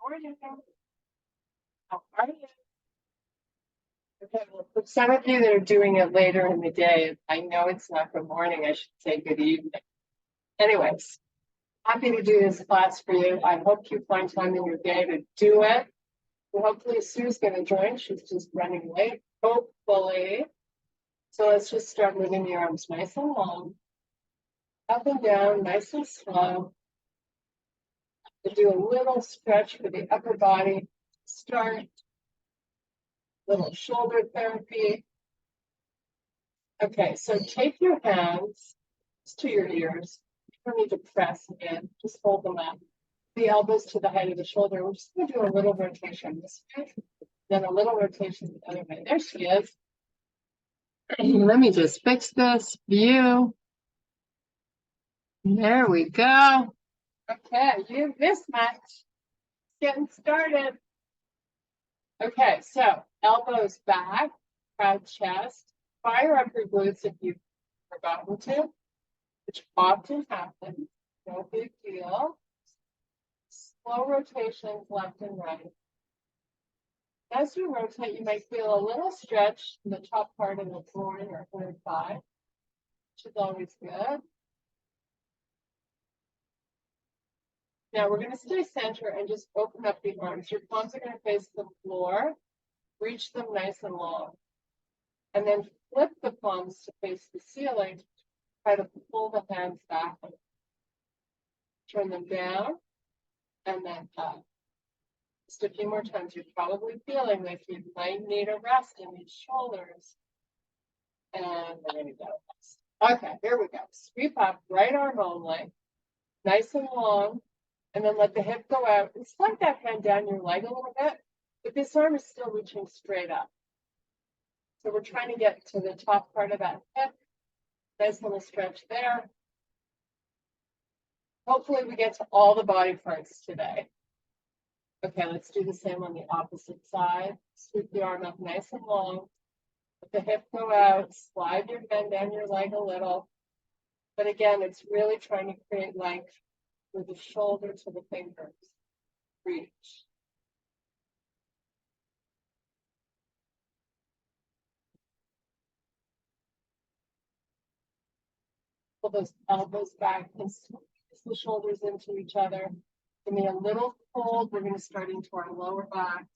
morning. How are you? Okay, well, for some of you that are doing it later in the day, I know it's not good morning. I should say good evening. Anyways, happy to do this class for you. I hope you find time in your day to do it. Well, hopefully Sue's going to join. She's just running late, hopefully. So let's just start moving the arms nice and long, up and down, nice and slow. To do a little stretch for the upper body. Start. Little shoulder therapy. Okay, so take your hands to your ears. You don't need to press again, just hold them up. The elbows to the height of the shoulder. We're just going to do a little rotation this way, then a little rotation the other way. There she is. Let me just fix this view. There we go. Okay, you missed much. Getting started. Okay, so elbows back, proud chest. Fire up your glutes if you've forgotten to, which often happens. No big deal. Slow rotations left and right. As you rotate, you might feel a little stretch in the top part of the groin or third thigh, which is always good. Now we're going to stay center and just open up the arms. Your palms are going to face the floor. Reach them nice and long. And then flip the palms to face the ceiling. Try to pull the hands back. Turn them down and then up. Just a few more times. You're probably feeling like you might need a rest in these shoulders. And there you go. Okay, here we go. Sweep up, right arm only. Nice and long. And then let the hip go out. And slide that hand down your leg a little bit. But this arm is still reaching straight up. So we're trying to get to the top part of that hip. Nice little stretch there. Hopefully we get to all the body parts today. Okay, let's do the same on the opposite side. Sweep the arm up nice and long. Let the hip go out. Slide your hand down your leg a little. But again, it's really trying to create length with the shoulder to the fingers. Reach. Pull those elbows back and squeeze the shoulders into each other. Give me a little fold. We're going to start into our lower back.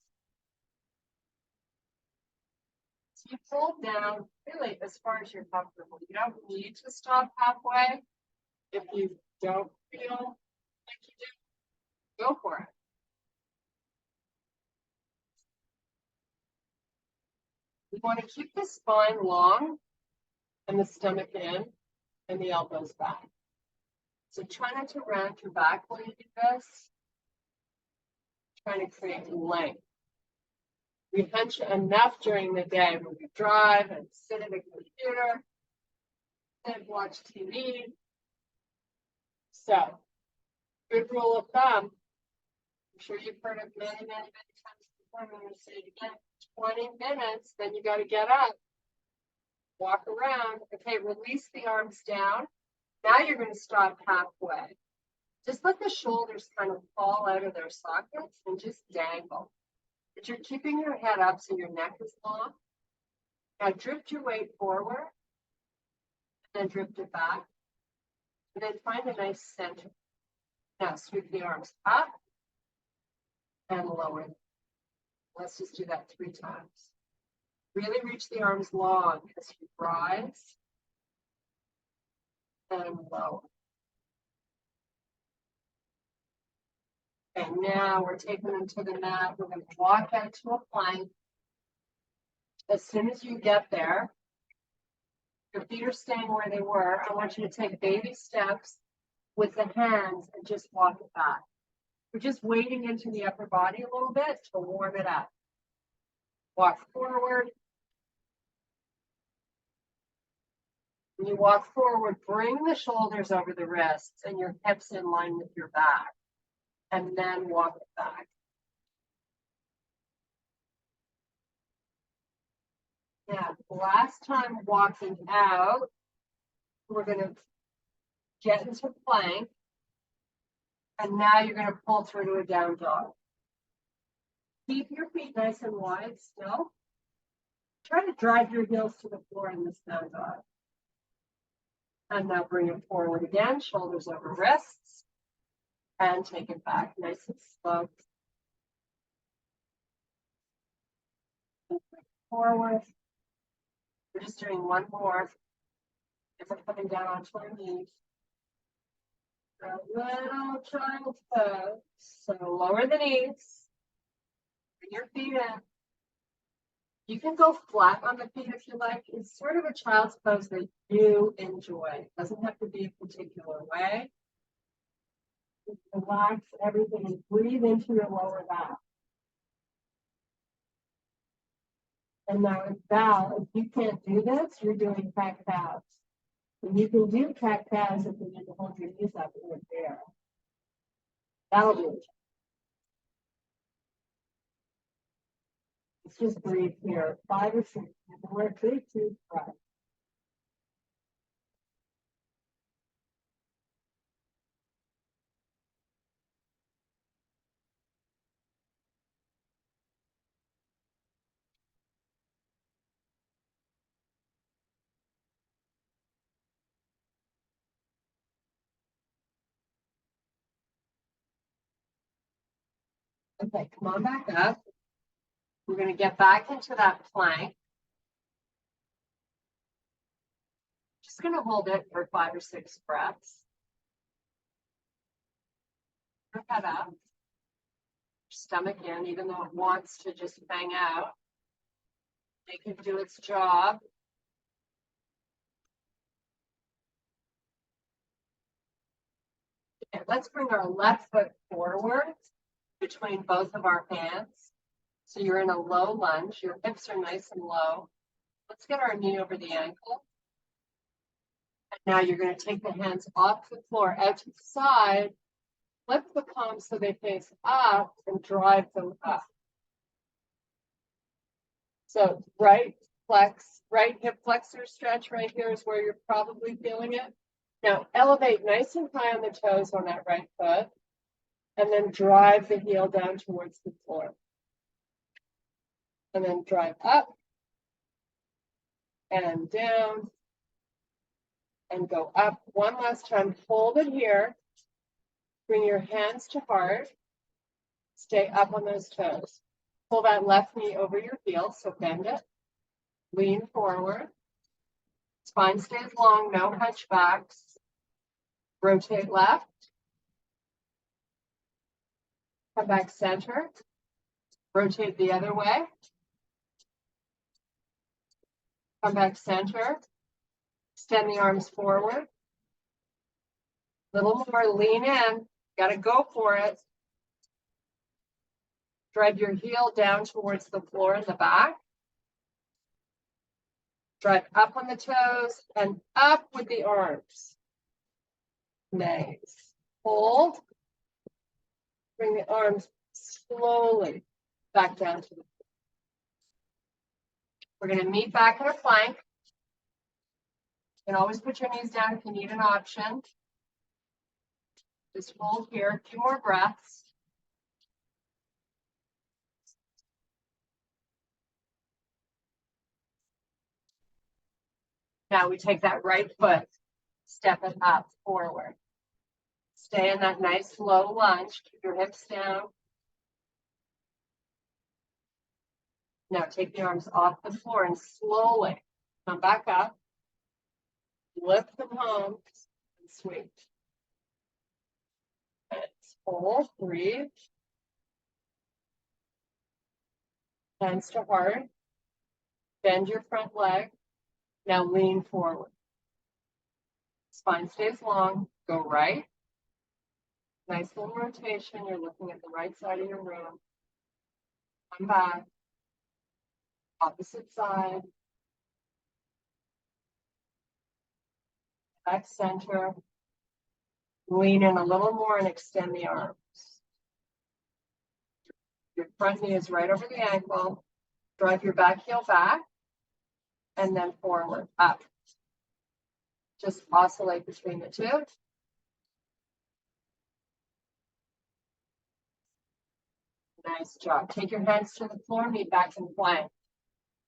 So you pull down really as far as you're comfortable. You don't need to stop halfway. If you don't feel like you do, go for it. We want to keep the spine long and the stomach in and the elbows back. So try not to round your back when you do this. Trying to create length. We hunch enough during the day when we drive and sit at a computer and watch TV. So, good rule of thumb. I'm sure you've heard it many, many, many times before. I'm going to say it again. 20 minutes, then you got to get up. Walk around. Okay, release the arms down. Now you're going to stop halfway. Just let the shoulders kind of fall out of their sockets and just dangle. But you're keeping your head up so your neck is long. Now drift your weight forward, and then drift it back. And then find a nice center. Now sweep the arms up and lower. Let's just do that 3 times. Really reach the arms long as you rise and lower. And now we're taking them to the mat. We're going to walk out to a plank. As soon as you get there, your feet are staying where they were. I want you to take baby steps with the hands and just walk it back. We're just wading into the upper body a little bit to warm it up. Walk forward. When you walk forward, bring the shoulders over the wrists and your hips in line with your back. And then walk it back. Now, last time walking out, we're going to get into plank. And now you're going to pull through to a down dog. Keep your feet nice and wide still. Try to drive your heels to the floor in this down dog. And now bring it forward again, shoulders over wrists. And take it back nice and slow. Forward. We're just doing one more. If we're coming down onto our knees. A little child pose. So lower the knees. Bring your feet in. You can go flat on the feet if you like. It's sort of a child's pose that you enjoy. It doesn't have to be a particular way. Just relax everything and breathe into your lower back. And now with Val, if you can't do this, you're doing cat cows. And you can do cat cows if you need to hold your knees up in the chair. That'll do it. Let's just breathe here. 5 or 6 more. Big deep breath. Okay, come on back up. We're going to get back into that plank. Just going to hold it for 5 or 6 breaths. Put that up. Stomach in, even though it wants to just hang out. Make it do its job. Okay, let's bring our left foot forward between both of our hands. So you're in a low lunge. Your hips are nice and low. Let's get our knee over the ankle. And now you're going to take the hands off the floor, out to the side. Flip the palms so they face up and drive them up. So right hip flexor stretch right here is where you're probably feeling it. Now elevate nice and high on the toes on that right foot. And then drive the heel down towards the floor. And then drive up and down and go up. One last time, hold it here. Bring your hands to heart. Stay up on those toes. Pull that left knee over your heel, so bend it. Lean forward. Spine stays long, no hunchbacks. Rotate left. Come back center. Rotate the other way. Come back center. Extend the arms forward. Little more, lean in. Gotta go for it. Drive your heel down towards the floor in the back. Drive up on the toes and up with the arms. Nice. Hold. Bring the arms slowly back down to the floor. We're going to meet back in a plank. You can always put your knees down if you need an option. Just hold here, a few more breaths. Now we take that right foot, step it up forward. Stay in that nice low lunge. Keep your hips down. Now take the arms off the floor and slowly come back up. Lift the palms and sweep. Hold, breathe. Hands to heart. Bend your front leg. Now lean forward. Spine stays long. Go right. Nice little rotation. You're looking at the right side of your room. Come back. Opposite side. Back center. Lean in a little more and extend the arms. Your front knee is right over the ankle. Drive your back heel back. And then forward, up. Just oscillate between the two. Nice job. Take your hands to the floor, meet back in plank.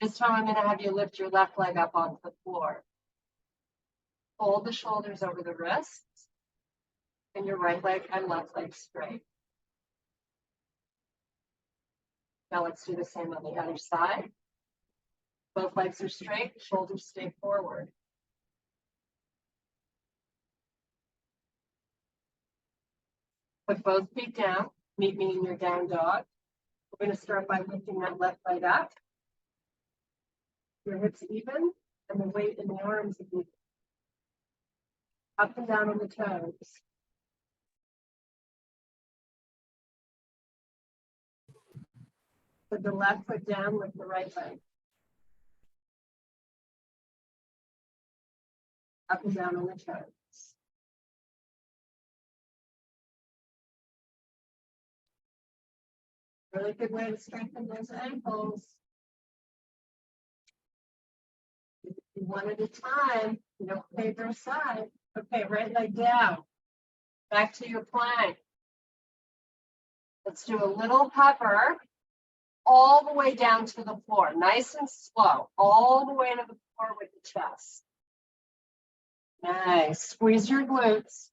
This time I'm going to have you lift your left leg up onto the floor. Hold the shoulders over the wrists and your right leg and left leg straight. Now let's do the same on the other side. Both legs are straight, shoulders stay forward. Put both feet down, meet me in your down dog. We're going to start by lifting that left leg up. Your hips even, and the weight in the arms is even. Up and down on the toes. Put the left foot down with the right leg. Up and down on the toes. Really good way to strengthen those ankles. One at a time, you don't favor a side. Okay, right leg down. Back to your plank. Let's do a little hover all the way down to the floor. Nice and slow. All the way to the floor with the chest. Nice. Squeeze your glutes.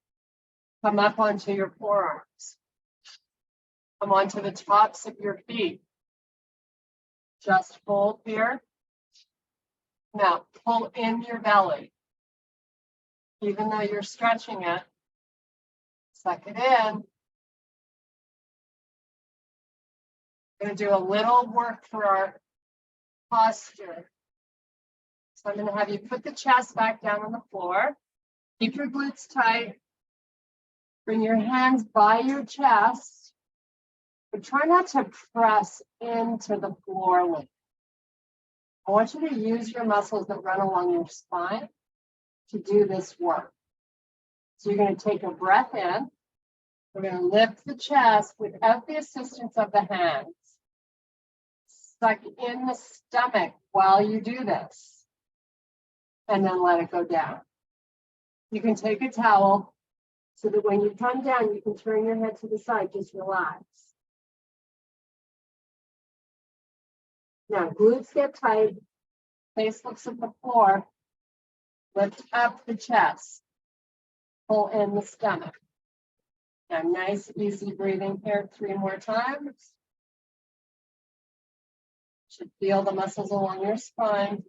Come up onto your forearms. Come onto the tops of your feet. Just hold here. Now, pull in your belly. Even though you're stretching it, suck it in. We're going to do a little work for our posture. So I'm going to have you put the chest back down on the floor. Keep your glutes tight. Bring your hands by your chest, but try not to press into the floor. I want you to use your muscles that run along your spine to do this work. So you're going to take a breath in. We're going to lift the chest without the assistance of the hands. Suck in the stomach while you do this, and then let it go down. You can take a towel so that when you come down, you can turn your head to the side, just relax. Now, glutes get tight, face looks at the floor, lift up the chest, pull in the stomach. Now, nice, easy breathing here, 3 more times. Should feel the muscles along your spine.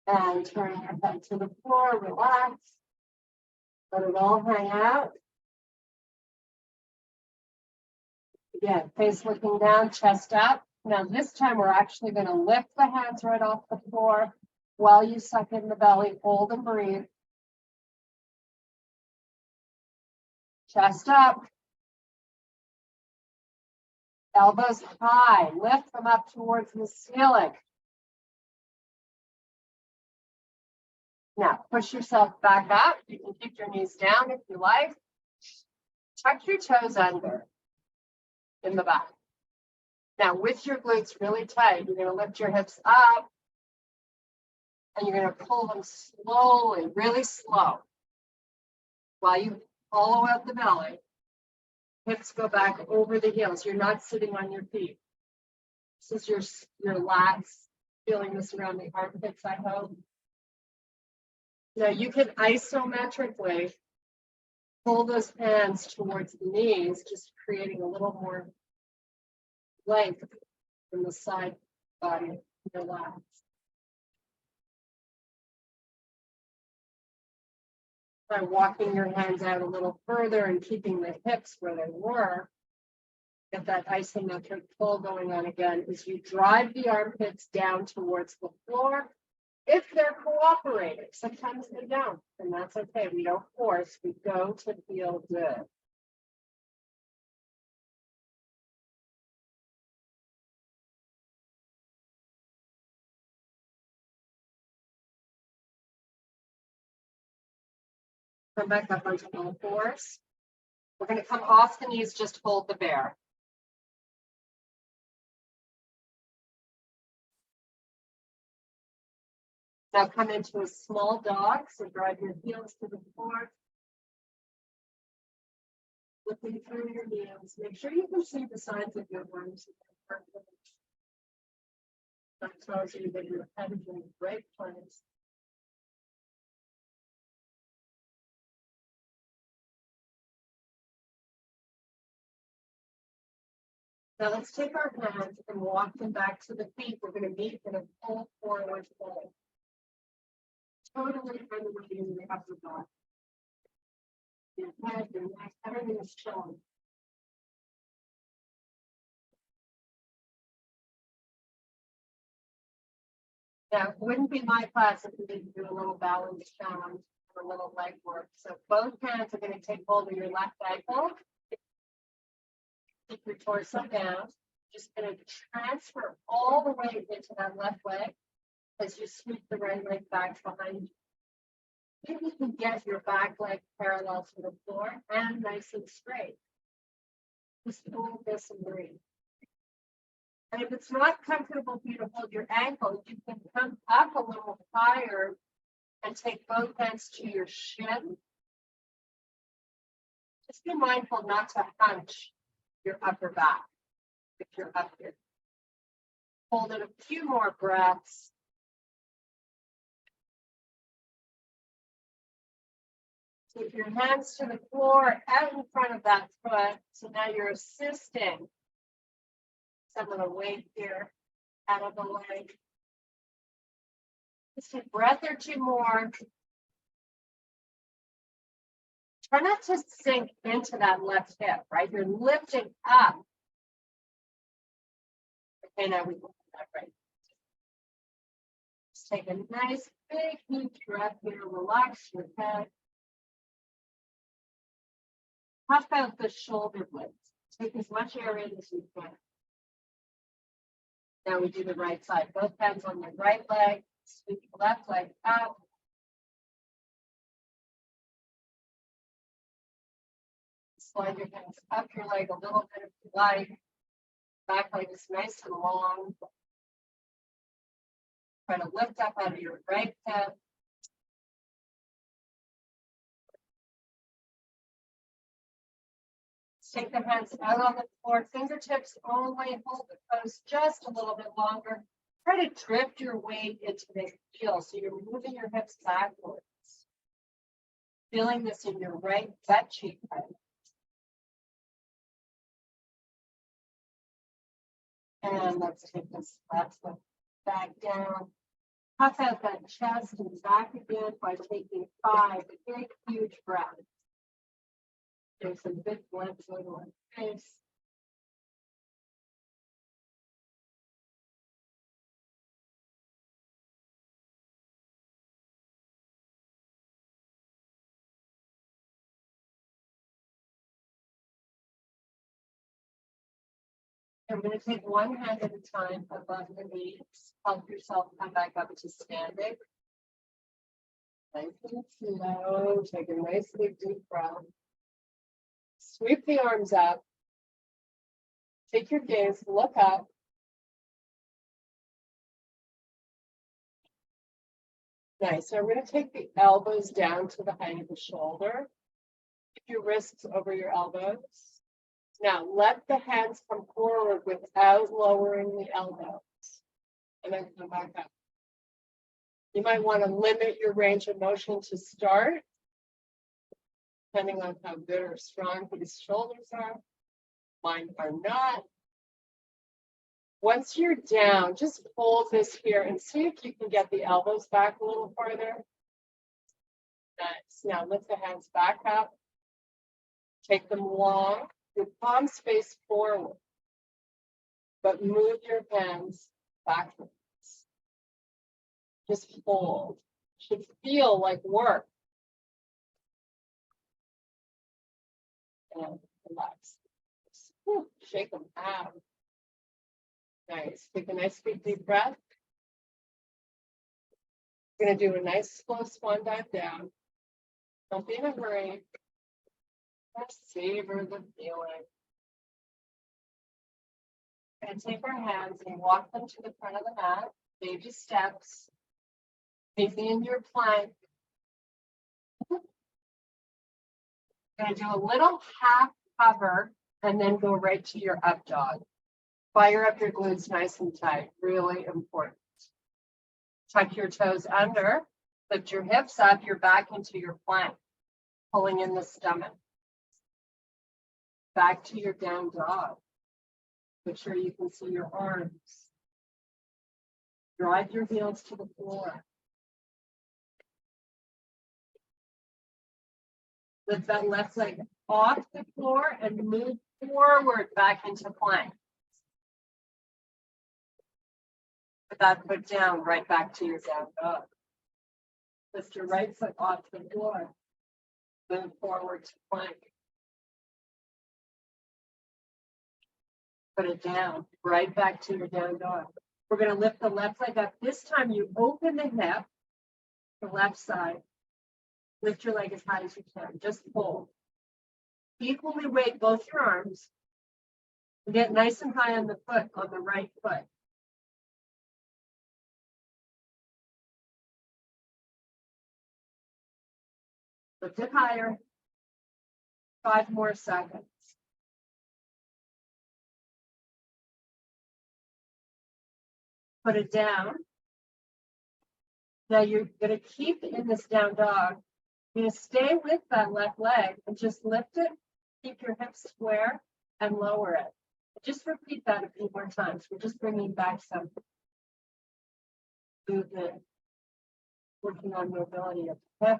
And turn your head to the floor, relax. Let it all hang out. Again, face looking down, chest up. Now this time we're actually going to lift the hands right off the floor while you suck in the belly, hold and breathe. Chest up. Elbows high, lift them up towards the ceiling. Now, push yourself back up. You can keep your knees down if you like. Tuck your toes under in the back. Now, with your glutes really tight, you're going to lift your hips up and you're going to pull them slowly, really slow. While you hollow out the belly, hips go back over the heels. You're not sitting on your feet. This is your lats, feeling this around the armpits, I hope. Now you can isometrically pull those hands towards the knees, just creating a little more length from the side body of your lats. By walking your hands out a little further and keeping the hips where they were, get that isometric pull going on again as you drive the armpits down towards the floor. If they're cooperating, sometimes they don't, and that's okay. We don't force, we go to feel good. Come back up onto all fours. We're going to come off the knees, just hold the bear. Now come into a small dog, so drive your heels to the floor. looking through your knees. Make sure you can see the sides of your arms. That tells you that your head is in the right place. Now let's take our hands and walk them back to the feet. We're going to meet in a full forward fold. Totally unweighting the upper body. Your head, your neck, everything is chilling. Now, it wouldn't be my class if we didn't do a little balance challenge and a little leg work. So both hands are going to take hold of your left ankle. Keep your torso down. Just going to transfer all the weight into that left leg as you sweep the right leg back behind you. See if you can get your back leg parallel to the floor and nice and straight. Just hold this and breathe. And if it's not comfortable for you to hold your ankle, you can come up a little higher and take both hands to your shin. Just be mindful not to hunch your upper back if you're up here. Hold it a few more breaths. Take your hands to the floor out in front of that foot. So now you're assisting some of the weight here out of the leg. Just a breath or two more. Try not to sink into that left hip, right? You're lifting up. Okay, now we go that right. Just take a nice big huge breath here. Relax your head. Puff out the shoulder blades. Take as much air in as you can. Now we do the right side. Both hands on the right leg. Sweep the left leg out. Slide your hands up your leg a little bit if you like. Back leg is nice and long. Try to lift up out of your right hip. Take the hands out on the floor, fingertips only, hold the pose just a little bit longer. Try to drift your weight into the heel, so you're moving your hips backwards. Feeling this in your right butt cheek. And let's take this left foot back down. Puff out that chest and back again by taking 5 big, huge breaths. There's some big blood going on the face. I'm going to take one hand at a time above the knees. Help yourself come back up to standing. Nice and slow. Take a nice big deep breath. Sweep the arms up. Take your gaze, look up. Nice. So I'm going to take the elbows down to the height of the shoulder. Keep your wrists over your elbows. Now let the hands come forward without lowering the elbows. And then come back up. You might want to limit your range of motion to start, depending on how good or strong these shoulders are. Mine are not. Once you're down, just hold this here and see if you can get the elbows back a little farther. Nice. Now lift the hands back up. Take them long. Your palms face forward, but move your hands backwards. Just hold. Should feel like work. And relax. Whew, shake them out. Nice. Take a nice big deep breath. We're going to do a nice slow swan dive down. Don't be in a hurry. Just savor the feeling. And take our hands and walk them to the front of the mat. Baby steps. Maybe in your plank. Going to do a little half hover, and then go right to your up dog. Fire up your glutes nice and tight, really important. Tuck your toes under, lift your hips up, you're back into your plank, pulling in the stomach. Back to your down dog. Make sure you can see your arms. Drive your heels to the floor. Lift that left leg off the floor and move forward back into plank. Put that foot down, right back to your down dog. Lift your right foot off the floor. Move forward to plank. Put it down, right back to your down dog. We're going to lift the left leg up. This time you open the hip, the left side. Lift your leg as high as you can. Just pull. Equally weight both your arms. And get nice and high on the foot, on the right foot. Lift it higher. 5 more seconds. Put it down. Now you're going to keep in this down dog. You're going to stay with that left leg and just lift it. Keep your hips square and lower it. Just repeat that a few more times. We're just bringing back some movement, working on mobility of the hip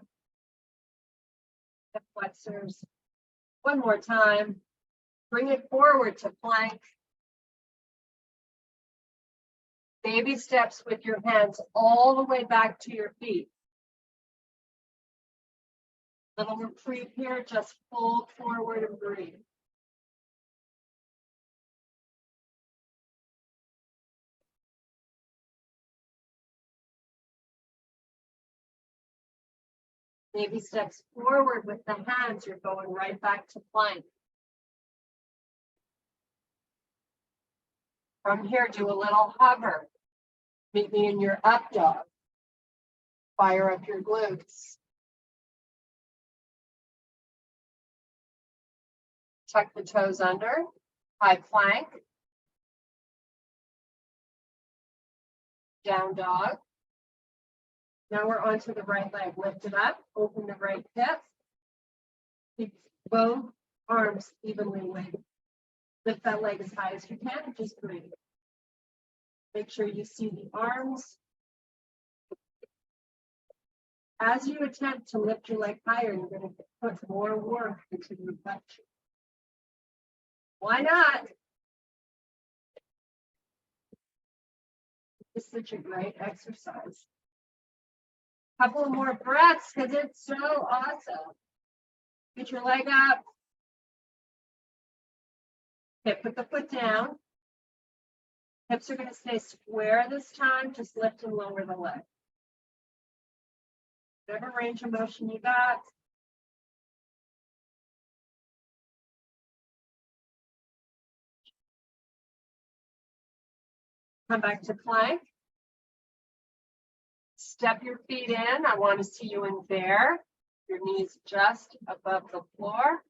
flexors. One more time. Bring it forward to plank. Baby steps with your hands all the way back to your feet. Little reprieve here, just fold forward and breathe. Baby steps forward with the hands, you're going right back to plank. From here, do a little hover. Meet me in your up dog. Fire up your glutes. Tuck the toes under. High plank. Down dog. Now we're onto the right leg. Lift it up. Open the right hip. Keep both arms evenly weighted. Lift that leg as high as you can and just breathe. Make sure you see the arms. As you attempt to lift your leg higher, you're going to put more work into the reflection. Why not? This is such a great exercise. Couple more breaths because it's so awesome. Get your leg up. Okay, put the foot down. Hips are going to stay square this time. Just lift and lower the leg. Whatever range of motion you got. Come back to plank. Step your feet in. I want to see you in bear. Your knees just above the floor.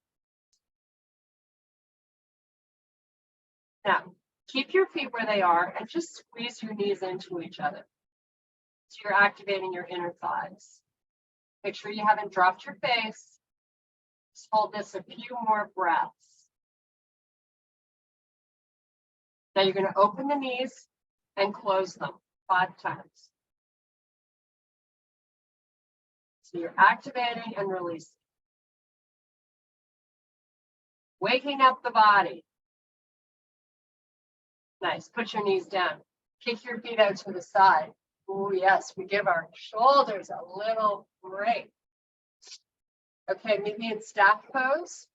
Now, keep your feet where they are and just squeeze your knees into each other. So you're activating your inner thighs. Make sure you haven't dropped your face. Just hold this a few more breaths. Now you're going to open the knees and close them 5 times. So you're activating and releasing. Waking up the body. Nice. Put your knees down. Kick your feet out to the side. Oh, yes. We give our shoulders a little break. Okay, meet me in staff pose.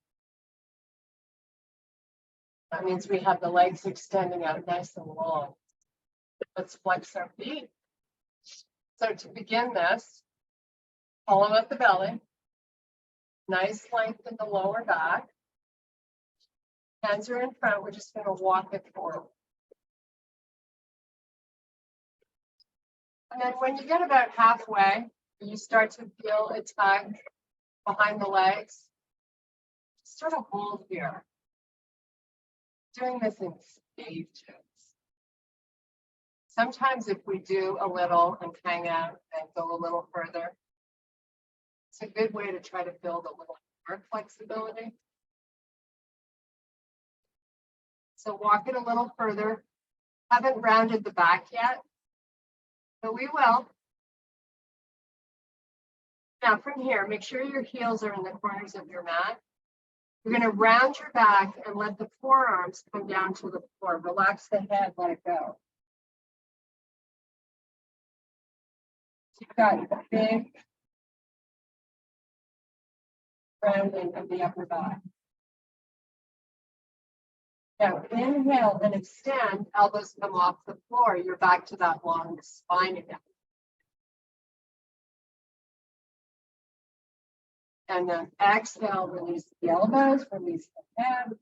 That means we have the legs extending out nice and long. Let's flex our feet. So to begin this, hollow out the belly. Nice length in the lower back. Hands are in front. We're just going to walk it forward. And then when you get about halfway, you start to feel a tug behind the legs. sort of hold here. Doing this in stages. Sometimes if we do a little and hang out and go a little further, it's a good way to try to build a little more flexibility. So walk it a little further. Haven't rounded the back yet, but we will. Now from here, make sure your heels are in the corners of your mat. You're going to round your back and let the forearms come down to the floor. Relax the head, let it go. You've got a big rounding of the upper back. Now inhale and extend, elbows come off the floor. You're back to that long spine again. And then exhale, release the elbows, release the head.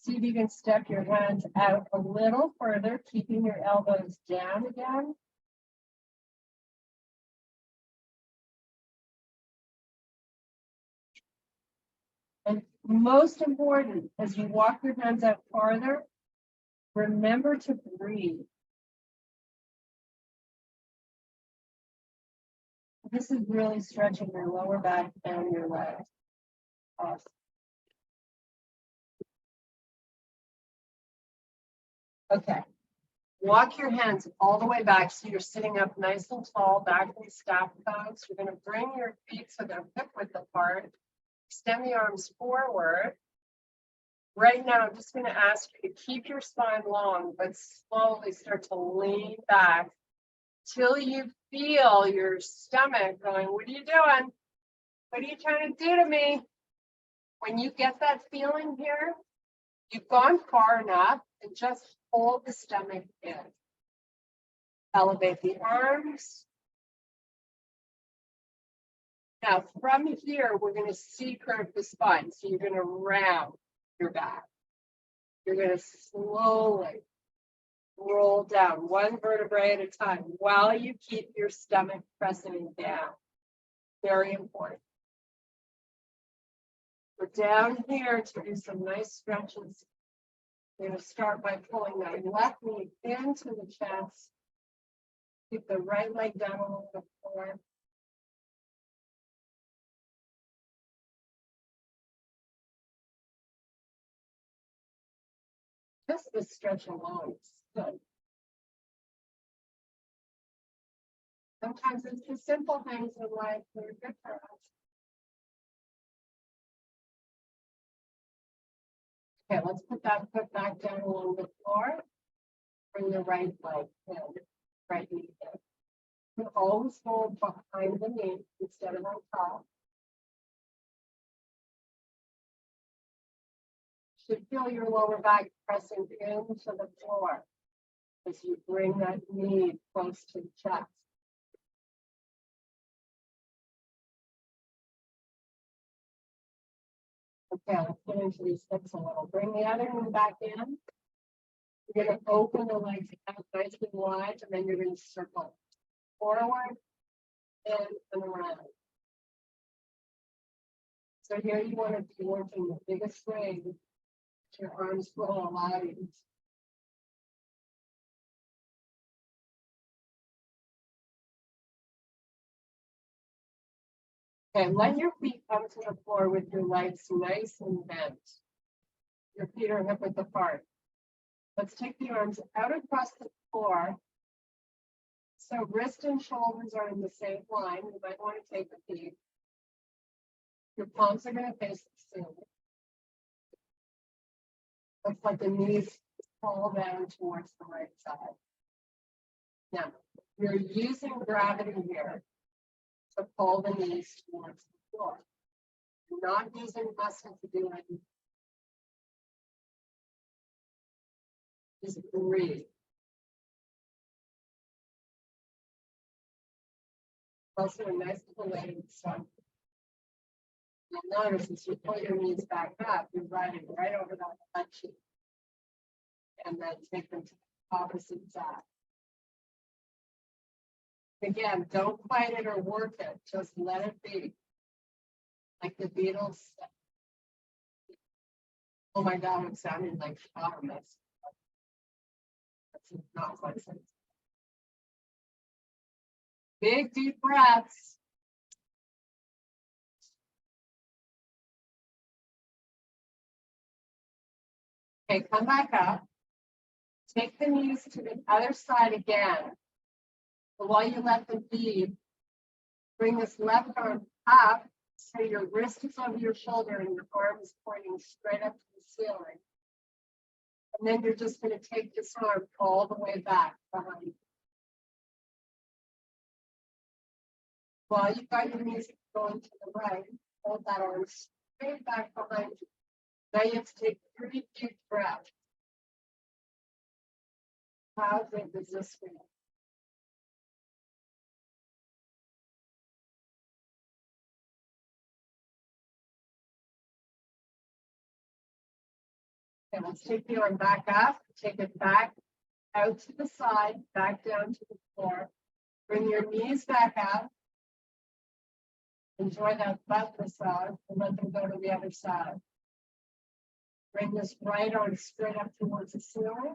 See if you can step your hands out a little further, keeping your elbows down again. And most important, as you walk your hands out farther, remember to breathe. This is really stretching your lower back and your legs. Awesome. Okay. Walk your hands all the way back so you're sitting up nice and tall, back in staff pose. You're going to bring your feet so they're hip width apart. Extend the arms forward. Right now, I'm just going to ask you to keep your spine long, but slowly start to lean back till you feel your stomach going, what are you doing? What are you trying to do to me? When you get that feeling here, you've gone far enough and just hold the stomach in. Elevate the arms. Now, from here, we're going to C-curve the spine. So you're going to round your back. You're going to slowly roll down one vertebrae at a time while you keep your stomach pressing down. Very important. We're down here to do some nice stretches. We're going to start by pulling that left knee into the chest. Keep the right leg down a little bit more. Just the stretch alone is good. Sometimes it's the simple things in life that are good for us. Okay, let's put that foot back down along the floor. Bring the right leg in, right knee in. You always hold behind the knee instead of on top. You should feel your lower back pressing into the floor as you bring that knee close to the chest. Okay, let's get into these hips a little. Bring the other knee back in. You're going to open the legs out nice and wide, and then you're going to circle forward and around. So here you want to be working the biggest range that your arms will allow you. Okay, let your feet come to the floor with your legs nice and bent. Your feet are hip width apart. Let's take the arms out across the floor. So wrist and shoulders are in the same line. You might want to take a peek. Your palms are going to face the ceiling. Looks like the knees fall down towards the right side. Now, you're using gravity here to pull the knees towards the floor. You're not using muscle to do it. Just breathe. Also a nice little way to start. You'll notice as you pull your knees back up, you're riding right over that butt cheek. And then take them to the opposite side. Again, don't fight it or work it. Just let it be. Like the Beatles. Oh my God, I'm sounding like Shamus. That's not what it says. Big deep breaths. Okay, come back up. Take the knees to the other side again. But while you let them be, bring this left arm up so your wrist is over your shoulder and your arm is pointing straight up to the ceiling. And then you're just going to take this arm all the way back behind you. While you've got your knees going to the right, hold that arm straight back behind you. Now you have to take 3 deep breaths. How big is this for you? Okay, let's take the arm back up, take it back out to the side, back down to the floor. Bring your knees back up. Enjoy that butt massage and let them go to the other side. Bring this right arm straight up towards the ceiling.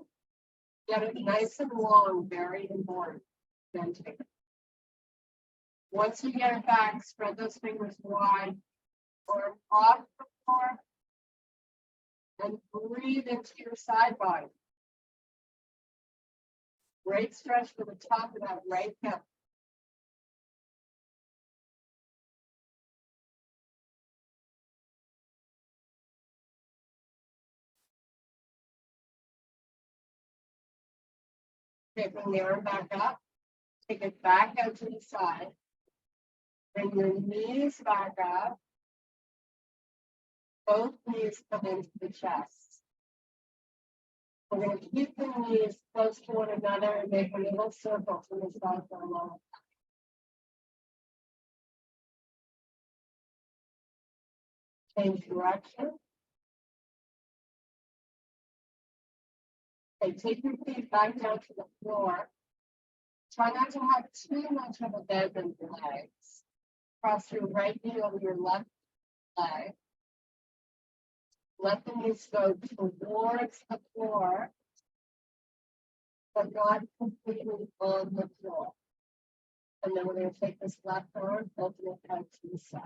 Get it nice and long, very important. Then take it. Once you get it back, spread those fingers wide, arm off the floor, and breathe into your side body. Great stretch for the top of that right hip. Okay, bring the arm back up. Take it back out to the side. Bring your knees back up. Both knees come into the chest. We're going to keep the knees close to one another and make a little circle from the side to the lower. Change direction. Okay, take your feet back down to the floor. Try not to have too much of a bend in your legs. Cross your right knee over your left leg. Let the knees go towards the floor, but not completely on the floor. And then we're going to take this left arm, open it out to the side.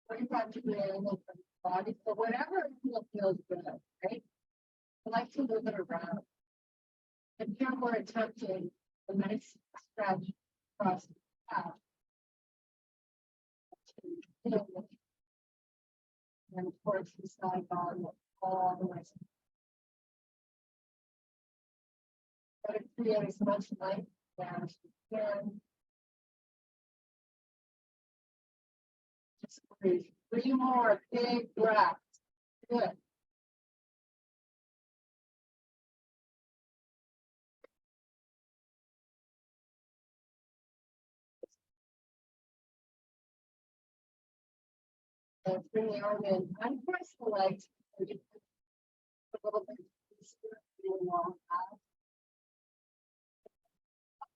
Bring that to the angle from the body. So whatever feels good, right? I like to move it around. And here we're attempting a nice stretch across the calf. And towards the side body all the way. Try to create as much light as you can. Just breathe. 3 more big breaths. Good. And bring the arm in. Uncross the legs. A little bit long out.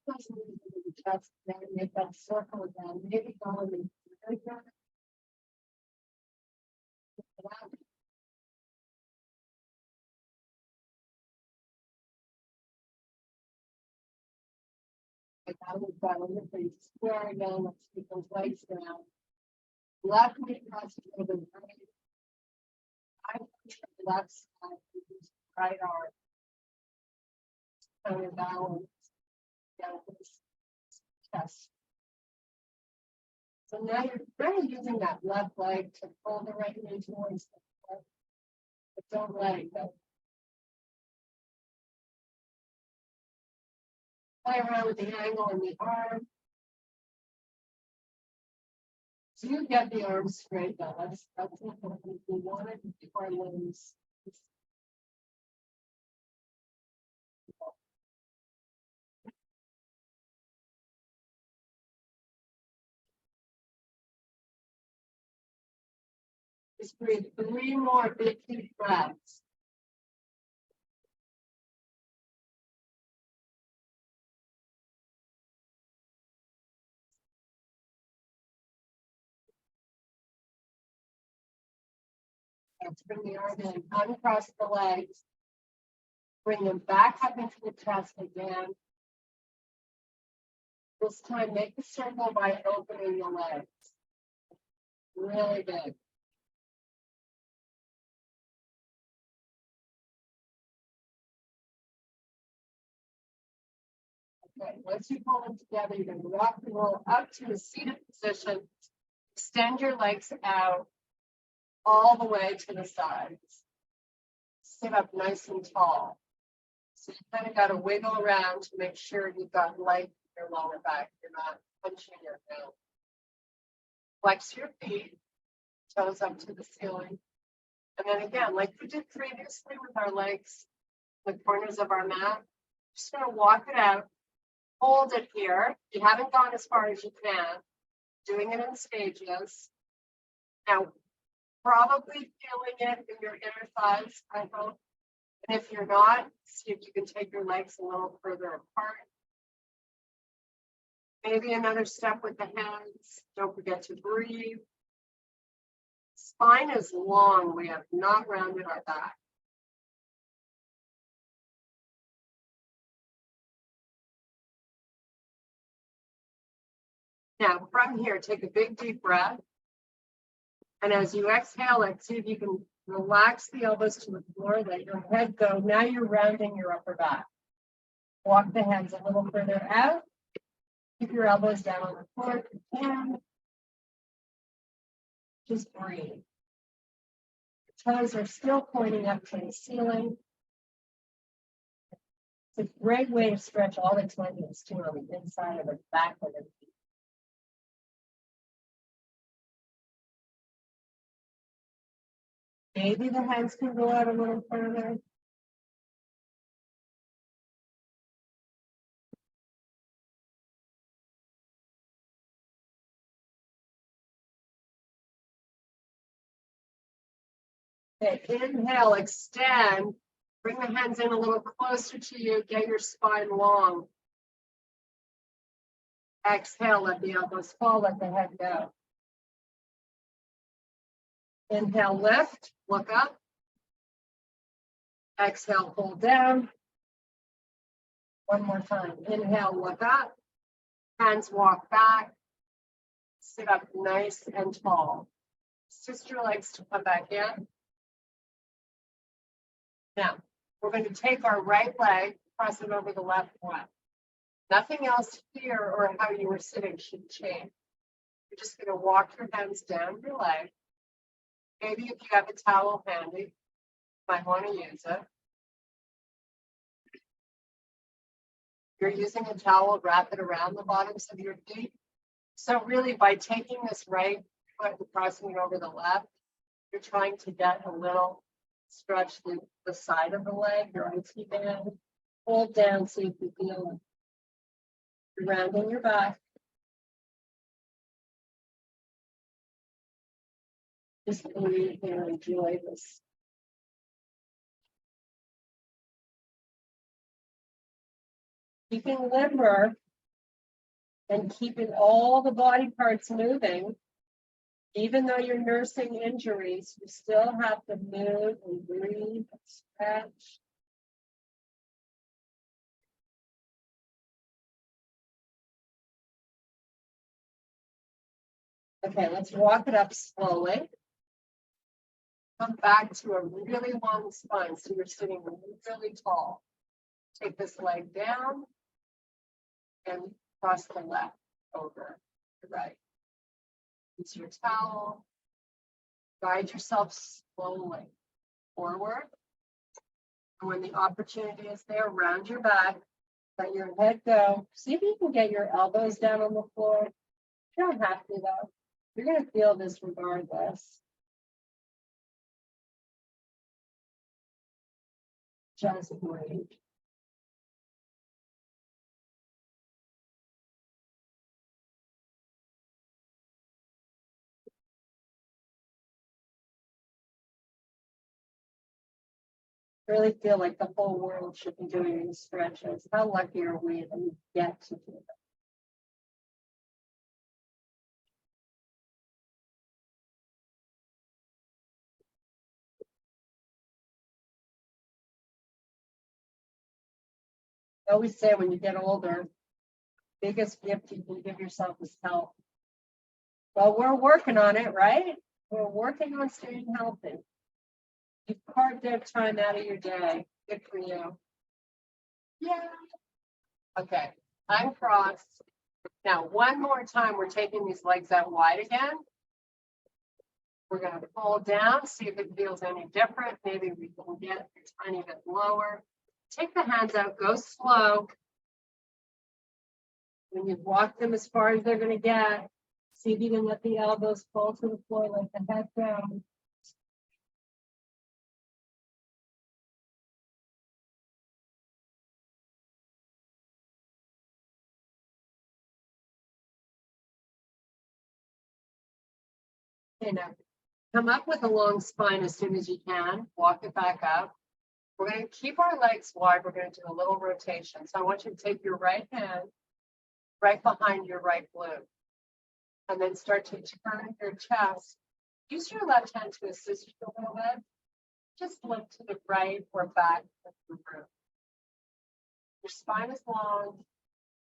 Push the chest and make that circle again. Maybe go in the like I would go in the face square again. Let's keep those legs down. Left knee crosses over the right. I push the left side, use right arm. So balance. Chest. So now you're really using that left leg to pull the right knee towards the left, but don't let it go. Play around with the angle in the arm. So you get the arm straight though. That's important. We want it to keep our limbs. Just breathe 3 more big deep breaths. Let's bring the arm in, uncross the legs. Bring them back up into the chest again. This time, make a circle by opening the legs. Really big. Okay, once you pull them together, you're going to rock and roll up to a seated position. Extend your legs out all the way to the sides. Sit up nice and tall. So you kind of got to wiggle around to make sure you've got length in your lower back. You're not punching your heel. Flex your feet, toes up to the ceiling. And then again, like we did previously with our legs, the corners of our mat, just going to walk it out. Hold it here. You haven't gone as far as you can. Doing it in stages. Now, probably feeling it in your inner thighs, I hope. And if you're not, see if you can take your legs a little further apart. Maybe another step with the hands. Don't forget to breathe. Spine is long. We have not rounded our back. Now, from here, take a big deep breath. And as you exhale it, see if you can relax the elbows to the floor, let your head go. Now you're rounding your upper back. Walk the hands a little further out. Keep your elbows down on the floor if you can. Just breathe. Your toes are still pointing up to the ceiling. It's a great way to stretch all the tendons too on the inside of the back of the feet. Maybe the hands can go out a little further. Okay, inhale, extend. Bring the hands in a little closer to you. Get your spine long. Exhale, let the elbows fall, let the head go. Inhale, lift, look up. Exhale, pull down. One more time. Inhale, look up. Hands walk back. Sit up nice and tall. Twist your legs to come back in. Now, we're going to take our right leg, press it over the left one. Nothing else here or how you were sitting should change. You're just going to walk your hands down your leg. Maybe if you have a towel handy, you might want to use it. You're using a towel, wrap it around the bottoms of your feet. So really by taking this right foot and crossing it over the left, you're trying to get a little stretch the side of the leg, your IT band. Hold down, see if you feel it. You're rounding your back. Just breathe and enjoy this. Keeping limber and keeping all the body parts moving, even though you're nursing injuries, you still have to move and breathe and stretch. Okay, let's walk it up slowly. Come back to a really long spine, so you're sitting really tall. Take this leg down and cross the left over the right. Use your towel. Guide yourself slowly forward. And when the opportunity is there, round your back, let your head go. See if you can get your elbows down on the floor. You don't have to though. You're going to feel this regardless. Just breathe. Really feel like the whole world should be doing these stretches. How lucky are we that we get to do them? I always say when you get older, biggest gift you can give yourself is health. Well, we're working on it, right? We're working on staying healthy. You've carved out time out of your day. Good for you. Yeah. Okay, I'm crossed. Now, one more time, we're taking these legs out wide again. We're going to pull down, see if it feels any different. Maybe we can get a tiny bit lower. Take the hands out, go slow. When you've walked them as far as they're going to get, see if you can let the elbows fall to the floor, like the head down. Okay, now come up with a long spine as soon as you can. Walk it back up. We're going to keep our legs wide. We're going to do a little rotation. So I want you to take your right hand right behind your right glute. And then start to turn your chest. Use your left hand to assist you a little bit. Just look to the right or back of the room. Your spine is long.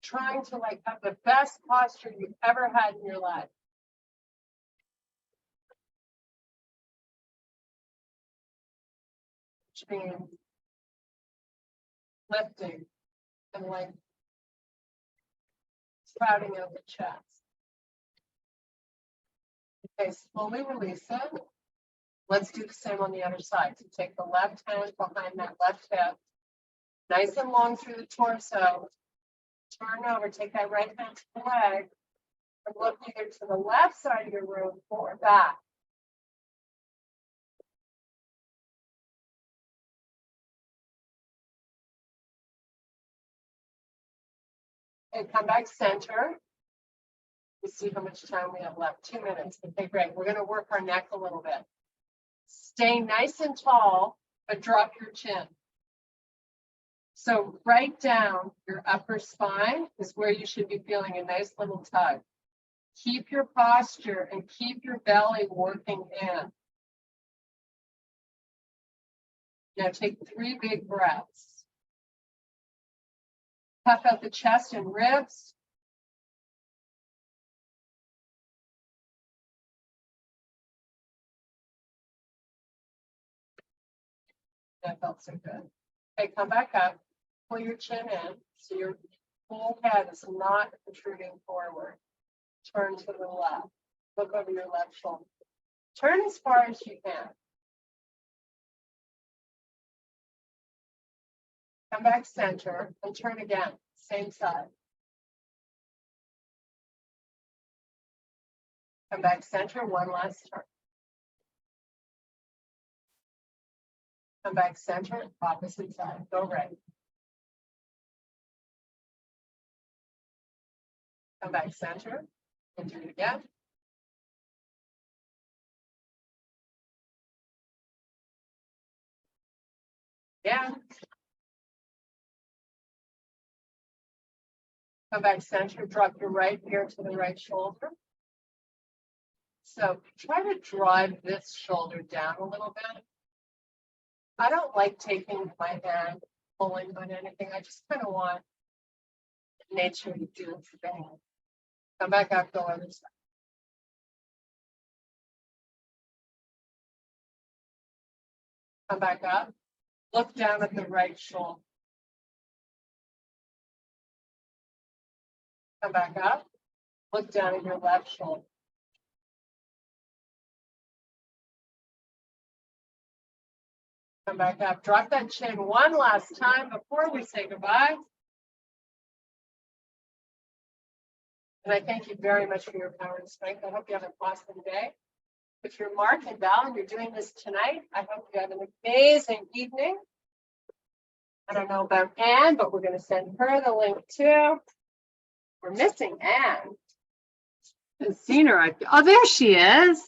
Trying to have the best posture you've ever had in your life. Which means lifting and sprouting out the chest. Okay, slowly release it. Let's do the same on the other side. So take the left hand behind that left hip, nice and long through the torso. Turn over, take that right hand to the leg, and look either to the left side of your room or back. And come back center. You see how much time we have left. 2 minutes. Okay, great. We're going to work our neck a little bit. Stay nice and tall, but drop your chin. So right down your upper spine is where you should be feeling a nice little tug. Keep your posture and keep your belly working in. Now take 3 big breaths. Puff out the chest and ribs. That felt so good. Okay, come back up. Pull your chin in so your whole head is not protruding forward. Turn to the left. Look over your left shoulder. Turn as far as you can. Come back center and turn again. Same side. Come back center, one last turn. Come back center, opposite side. Go right. Come back center and do it again. Yeah. Come back center, drop your right ear to the right shoulder. So try to drive this shoulder down a little bit. I don't like taking my hand, pulling on anything. I just kind of want nature to do its thing. Come back up, go other side. Come back up. Look down at the right shoulder. Come back up. Look down at your left shoulder. Come back up. Drop that chin one last time before we say goodbye. And I thank you very much for your power and strength. I hope you have an awesome day. If you're Mark and Val and you're doing this tonight, I hope you have an amazing evening. I don't know about Anne, but we're going to send her the link too. We're missing Anne. I've seen her. Oh, there she is.